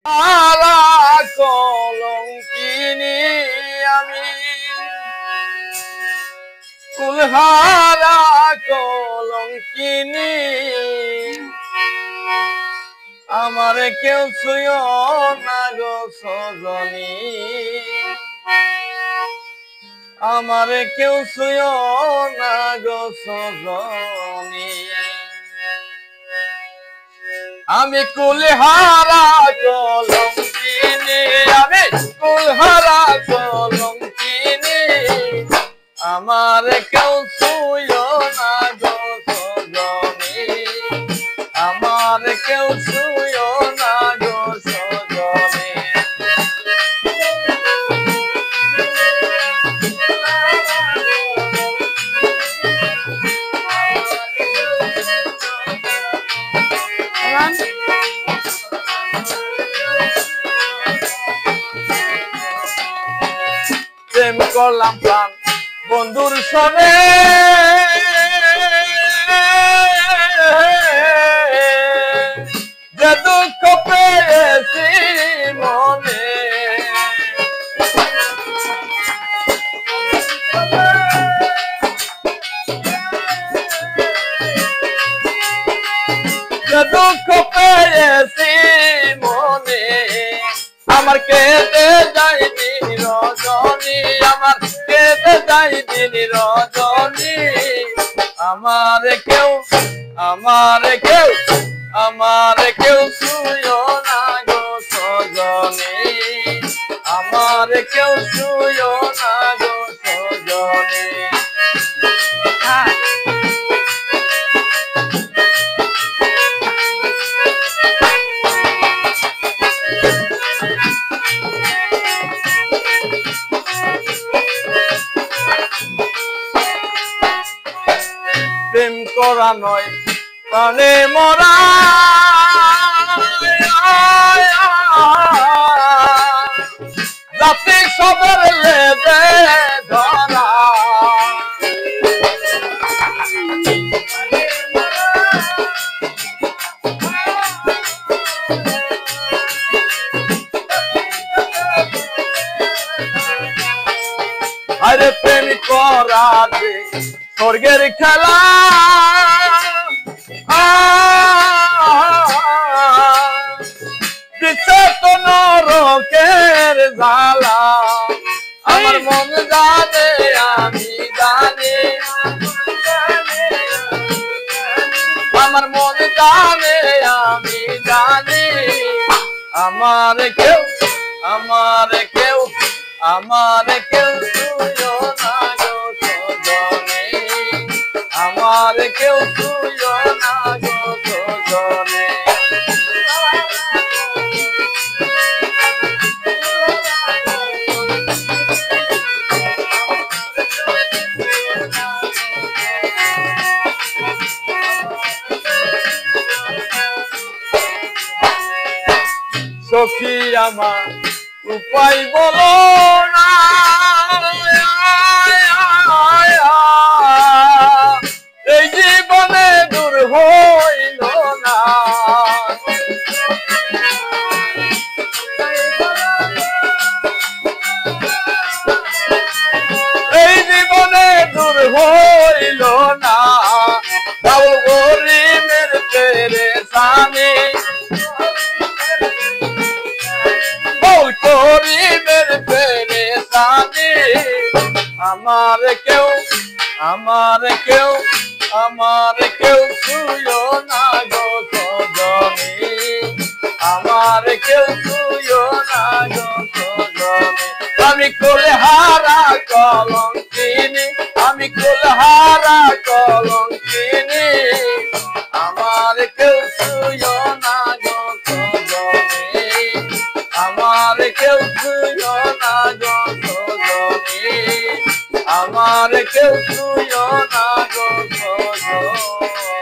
আলা কলঙ্কিনী আমি কুলহারা কলঙ্কিনী আমার কেউ ছুঁয় না গো সজনী আমার কেউ ছুঁয় না গো সজনী আমি কুলহারা কলঙ্কিনী আমি কুলহারা কলঙ্কিনী আমার কেউ ছুঁয় না গো সজনী আমার কেউ ছুঁয় না গো সজনী প্রেম করলাম প্রাণ বন্ধুর সনে যে দুঃখ পেয়েছি মনে যে দুঃখ পেয়েছি মনে আমার কেটে যায় দিন রজনী আমার কেটে যায় দিন রজনী আমার কেউ ছুঁয় না গো সজনী আমার কেউ ছুঁয় না গো সজনী প্রেম করা নয় প্রাণে মরা জাতি সবার লেদে ধরা আরে প্রেম করা যে স্বর্গের খেলা দিচ্ছে তো নরকের জ্বালা আমার মন জানে আমি জানি আমার মন জানে আমি জানি আমার কেউ ছুঁয় না গো সজনী আমার কেউ ছুঁয় না গো সজনী সখী আমার উপায় বলো না এই জীবনে দূর হইল না এই জীবনে দূর হইল না বাবু গরিবের পেরেশানি গরিবের পেরেশানি আমার কেউ ছুঁয় না গো সজনী আমার কেউ ছুঁয় না গো সজনী আমি কুলহারা কলঙ্কিনী আমি কুলহারা কলঙ্কিনী আমার কেউ ছুঁয় না গো সজনী আমার কেউ ছুঁয় না গো সজনী আমার কেউ ছুঁয় না গো সজনী